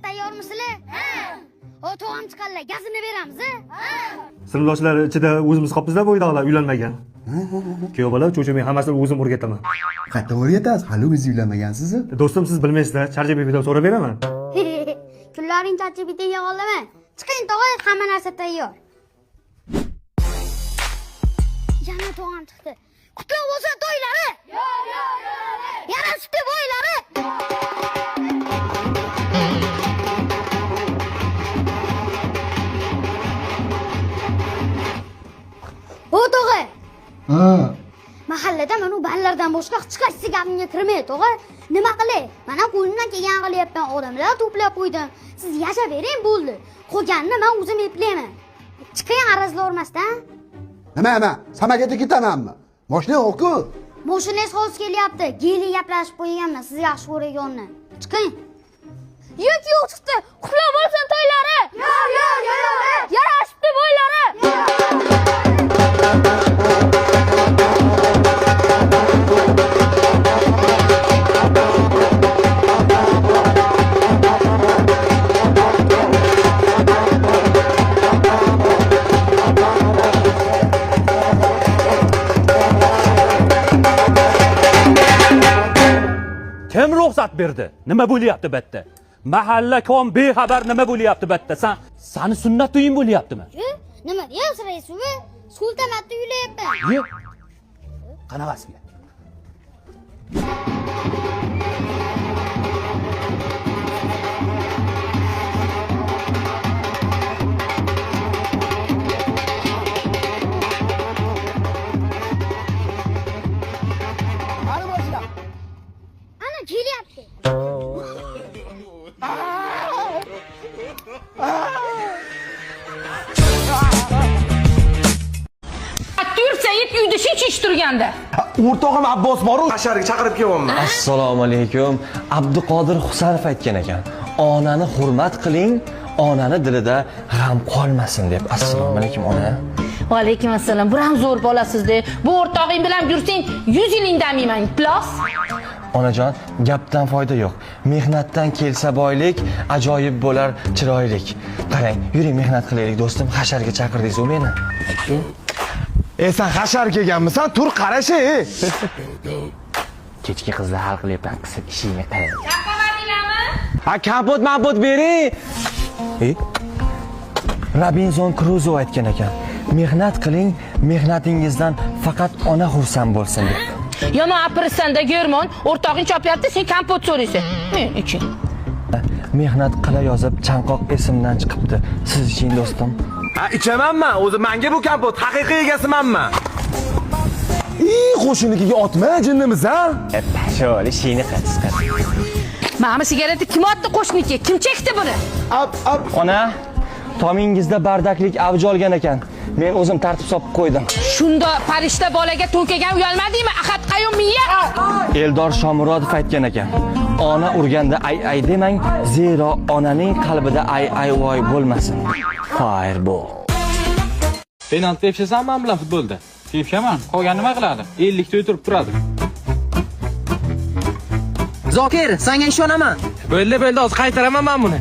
tayyormisizlar? Ha. O to'g'am chiqanlar, gazini beramiz, ha? Sinfdoshlar ichida o'zimiz qolibmiz-da bo'ydoqlar uylanmagan. Kuyov bola cho'chimay hammasini o'zim o'rgataman. Qayerda o'rgatasiz? Hali o'zingiz uylanmagansiz. Do'stim siz bilmaysizlar, ChatGPTdan so'rab beraman. Kunlaring ChatGPTga qo'llama. Chiqing tog'a, hamma narsa tayyor. Yana to'g'am chiqdi. Qutlug' bo'lsin to'ylari. Yarashibdi bo'ylari. O tog'a. Ha. Mahallada mana bu ballardan boshqa hech qaysi gapimga kirmaydi, tog'a. Nima qilay? Mana qo'limdan kelgan qilyapman, odamlar to'plab qo'ydim. Siz yashab bering bo'ldi. Qolganini men o'zim eplayman. Chiqing arazlar o'rmasdan. Nima? Samolyotga ketamanmi? Mashina yo'q-ku. Mashinangiz hozir kelyapti. Geli gaplashib qo'yganman, siz yaxshi ko'rayonni. Chiqing. Yo'q chiqdi. Qutlug' bo'lsin to'ylari. Yarashibdi bo'ylari. Kim ruxsat berdi? Nima bo'lyapti bu yerda? Mahalla kom bexabar nima bo'lyapti bu yerda? Sani sunnat uying bo'lyaptimi? Nima deyapsiz raisova? Sultamatda uylayapman. Yo'q. Qanaqasiga? Ana kelyapti. Sayid uyda shuncha ish turganda. O'rtog'im Abbos boru hasharga chaqirib kelyapman. Assalomu alaykum. Abduqodir Husanov aytgan ekan. Onani hurmat qiling, onani dilida g'am qolmasin deb. Assalomu alaykum ona. Va alaykum assalom. Bir ham zo'r bolasizda. Bu o'rtog'ing bilan yursang 100 yil indamayman. Plus. Onajon, gapdan foyda yo'q. Mehnatdan kelsa boylik, ajoyib bo'lar chiroylik. Qarang, yuring mehnat qilaylik do'stim. Hasharga chaqirdingiz-ku meni. Sen hashar kelganmisan? Tur qarashi. Kechki qizlar hal qilyapman, qisib ishingga qara. Kapovatinglarmi? Ha, kapot bering. Robinson Crusoe aytgan ekan. Mehnat qiling, mehnatingizdan faqat ona xursand bo'lsin deb. Yomon apirsanda Germon, o'rtog'ing chopyapti, sen kompot so'raysan. Men uchun. Mehnat qila yozib chanqoq esimdan chiqibdi. Siz uchun do'stim. Ha, ichamanman. O'zi menga bu kompot haqiqiy egasimanmi? Qo'shinikiga otma jinnimiz, ha? Pasholi ishingni qilasiz. Mana sigaretni kim otdi qo'shniki? Kim chekdi buni? Ona, tomingizda bardaklik avj olgan ekan. Men o'zim tartib solib qo'ydim. Shunda farishta bolaga to'nkagan uyalmadingmi? Ahad qayyum miya. Eldor Shomurodov aytgan ekan. Ona urganda ay demang, zero onaning qalbida ay voy bo'lmasin. Fireball. Penalti tepshasanmi bilan futbolda? Tepshaman. Qolgan nima qiladi? 50 ta o'tirib turadi. Zokir, senga ishonaman. Bo'ldi, hozir qaytaraman men buni.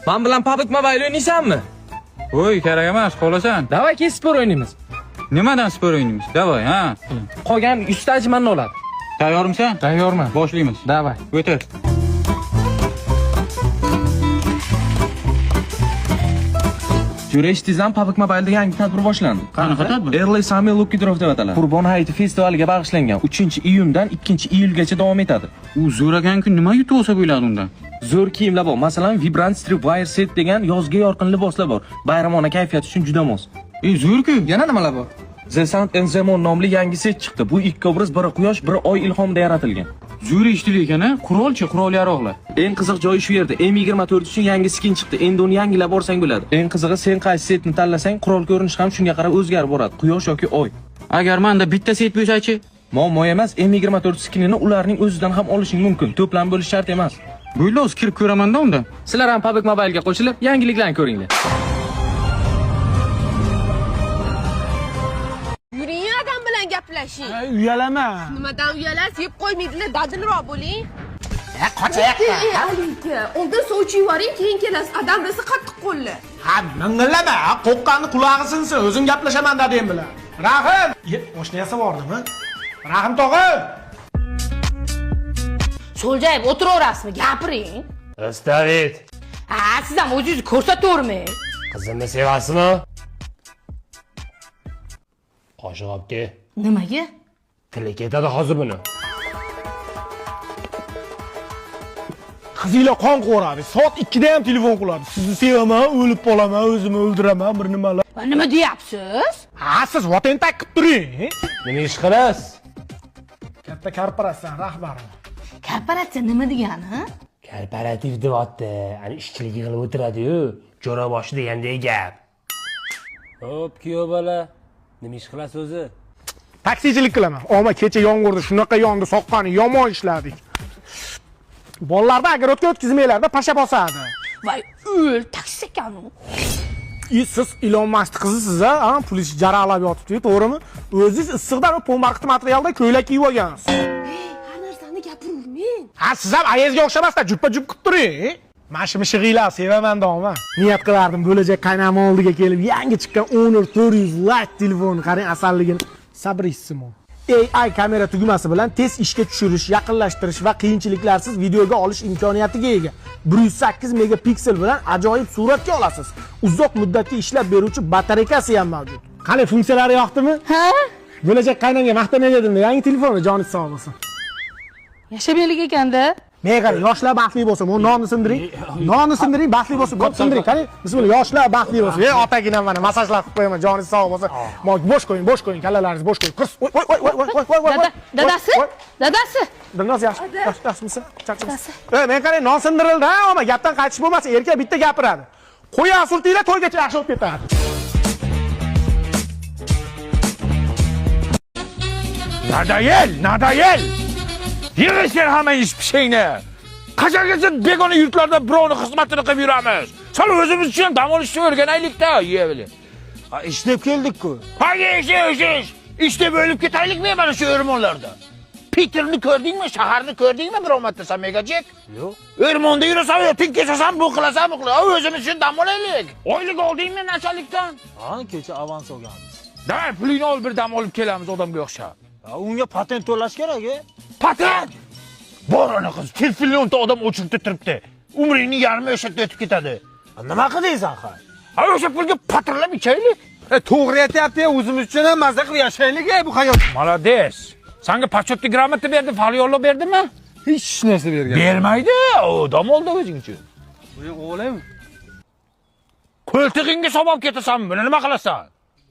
Men bilan PUBG Mobile o'ynaysanmi? Voy, kerak emas, xohlasan. Davay, kes spor o'ynaymiz. Nimadan sport o'ynaymiz? Davay, ha. Qolgan 100 ta ajmanni oladi. Tayyormisan? Tayyorman. Boshlaymiz. Davay. O'tir. Juristizdan PUBG Mobile'da yangi tadbir boshlandi. Qanaqa tadbir? Early Summer Lucky Draw deb ataladi. Qurbon hayiti festivaliga bag'ishlangan. 3-iyundan 2-iyulgacha davom etadi. U zo'ragan kun nima yutib olsa bo'ladi unda? Zo'r kiyimlar bor. Masalan, Vibrant Streetwear set degan yozgi yorqin liboslar bor. Bayramona kayfiyat uchun juda mos. Zo'r-ku. Yana nimalar bor? The Sun and the Moon nomli yangi set chiqdi. Bu ikki obraz biri quyosh, biri oy ilhomida yaratilgan. Zo'r eshitili ekan-a? Qurol yaroqlar. Eng qiziq joyi shu yerda. M24 uchun yangi skin chiqdi. Endi uni yangilab borsan bo'ladi. Eng qizig'i, sen qaysi setni tanlasang, qurol ko'rinishi ham shunga qarab o'zgarib boradi. Quyosh yoki oy. Agar menda bitta set bo'lsa-chi? Muammo emas, M24 skinini ularning o'zidan ham olishing mumkin. To'plam bo'lish shart emas. Bo'ldi, o'z kirib ko'raman-da unda. Sizlar ham PUBG Mobile'ga qo'shilib, yangiliklarni ko'ringlar. gaplashing. Uyalama. Nimadan uyalasiz? Yeb qo'ymaydilar, dadilroq bo'ling. Qochayapti. Alika, oldin suv ichib yuboring, keyin kelasiz. Adam desa qattiq qo'lli. Ha, ming'illama. Qo'qqanni qulog'i sinsin. O'zim gaplashaman dadem bilan. Rahim. Oshnasi bordimi? Rahim tog'a. So'ljayib o'tiraverasizmi? Gapiring. Ostavit. Ha, siz ham o'zingizni ko'rsatavermang. Qizimni sevasizmi? Qoshiq olib kel. Nimaga? Tili ketadi hozir buni. Qizinglar qon qo'radi. Soat 2 da ham telefon qiladi. Sizni sevaman, o'lib qolaman, o'zimni o'ldiraman, bir nimalar. Va nima deyapsiz? Ha, siz vatentak qilib turing. Nima ish qilasiz? Katta korporatsiya rahbari. Korporatsiya nima degani? Korporativ deyapti. Ani ishchilik qilib o'tiradi-yu, jo'raboshi deganday gap. Hop, kuyov bola. Nima ish qilasiz o'zi? Taksichilik qilaman. Oma kecha yomg'irda shunaqa yondi, soqqani yomon ishladik. Bolalarda agar o'tkazmanglarda pasha bosadi. Voy, o'l taksi ekanu. Siz Elon Musk qizisiz a? Polis jaraqlab yotibdi, to'g'rimi? O'zingiz issiqdan po'marqit materialda ko'ylak kiyib olgansiz. Har narsani gapiravermang. Ha, siz ham ayezga o'xshamasdan juppa-jup qilib turing. Mana shu mishig'iylar sevaman doma. Niyat qilardim bo'lajak qaynama oldiga kelib yangi chiqqan Honor 400 Lite telefon qarang asalligini. Sabrissimo. AI kamera tugmasi bilan tez ishga tushirish, yaqinlashtirish va qiyinchiliklarsiz videoga olish imkoniyatiga ega. 108 megapiksel bilan ajoyib suratga olasiz. Uzoq muddatli ishlab beruvchi batareykasi ham mavjud. Qani funksiyalari yoqdimi? Ha? Bo'lajak qaynonga maqtanay dedim, yangi telefonni joningiz sog' bo'lsin. Yashamaylik ekanda. Men qarang, yoshlar baxtli bo'lsin. O nonni sindiring. Nonni sindiring, baxtli bo'lsin. Ko'p sindiring. Qarang, bismillah, yoshlar baxtli bo'lsin. Ey, otaginam mana masajlar qilib qo'yaman, joningiz sog' bo'lsin. Bosh qo'ying, kallalaringiz bosh qo'ying. Qirs. Voy. Dadasi? Dadasi? Dinnoz yaxshimisiz? Charchamas. Men qarang, non sindirildi, ama gapdan qaytish bo'lmasa, erkak bitta gapiradi. Qo'ya surtinglar, to'ygacha yaxshi o'tib ketadi. Nadayel! Yig'ishgan hamma ish pishingni. Qachongacha begona yurtlarda birovni xizmatini qilib yuramiz? Sal o'zimiz uchun dam olishni o'rganaylik-da, yeyli. Ish deb keldik-ku. Hangi ish? Ish deb o'lib ketaylikmi mana shu o'rmonlarda? Peterni ko'rdingmi? Shaharni ko'rdingmi birov marta Samegajek? Yo'q. O'rmonda yurasan, tinkasasan, bu qilasan. O'zimiz uchun dam olaylik. Oylik oldingmi nashalikdan? Ha, kecha avans olganmiz. Da, pulingni ol, bir dam olib kelamiz odamga o'xshab. Unga patent to'lash kerak-a? Patent! Bor ana qiz, filfillionta odam o'chirib turibdi. Umringning yarmi o'shatda o'tib ketadi. Nima qildingsan, ha? O'sha pulga patrlab ichaylik. To'g'ri aytyapti, o'zimiz uchun ham mazza qilib yashaylik, bu hayot. Молодец. Senga почетный gрамота berdi, fal yo'llab berdimi? Hech narsa bergan. Bermaydi, odam oldi o'zing uchun. O'g'lim, Qo'ltig'ingga sabab ketasan, buni nima qilasan?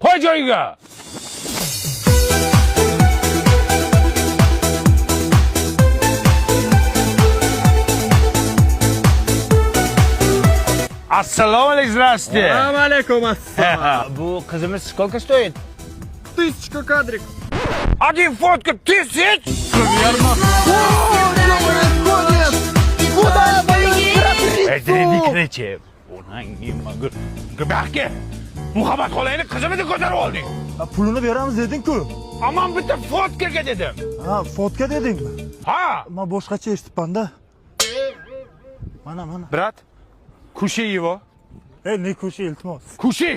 Qo'y joyiga. Assalomu alaykum, здравствуйте. Assalomu assalom. Bu qizimiz сколько стоит? 1000 квадрик. Один фотка 1000? Куда поедешь? Это не кричи. Onang nimaga? G'abaki. Muhabbat qolaylik, qizimizni ko'tarib olding. Pulini beramiz deding-ku. Aman bitta fotkaga dedim. Ha, fotka dedingmi? Ha. Men boshqacha eshitdim-da. Mana. Brat, kushi его. Ne kushi iltimos. Kushi.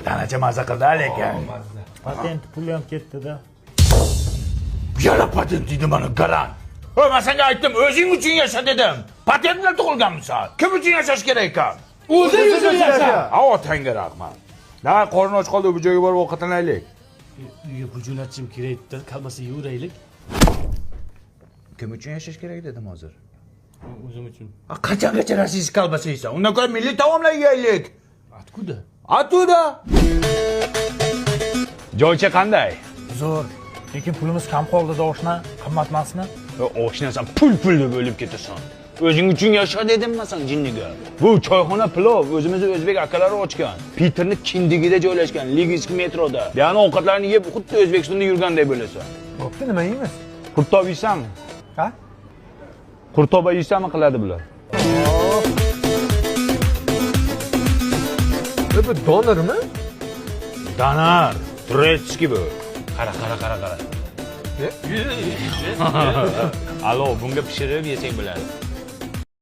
Tanacha maza qildi lekin. Patent puli ham ketdi-da. Yana patent dedi mana garan. Men senga aytdim, o'zing uchun yasha dedim. Patent bilan tug'ilganmisan. Kim uchun yashash kerak ekan? O'zing uchun yasha. Ha, otangga rahmat. Na, qorni och qoldi, bu joyga borib ovqatlanaylik. Uyga pul jo'natishim kerak-da, kalmasa yuraylik. Kim uchun yashash kerak dedim hozir. O'zim uchun. Qachongacha rossiyskiy kalbasa yeysan? Undan ko'ra milliy taomlar yeylik. Atkuda? Atuda. Joycha qanday? Zo'r. Lekin pulimiz kam qoldi-da, oshna. Qimmat emasmi? Oshnasan pul deb o'lib ketasan. O'zing uchun yasha dedimmi sen jinniga? Bu choyxona plov o'zimizning o'zbek akalari ochgan. Peterni kindigida joylashgan, Liginskiy metroda. Ya'ni ovqatlarni yeb xuddi O'zbekistonda yurganday bo'lasan. Bo'pti, nima yeymiz? Qurtob yeysanmi? Ha? Qurtoba yeysanmi qiladi bular? Bu donar mı? Donar. Turetski bu. Qara. Ne? Alo, bunga pishirib yesang bo'ladi.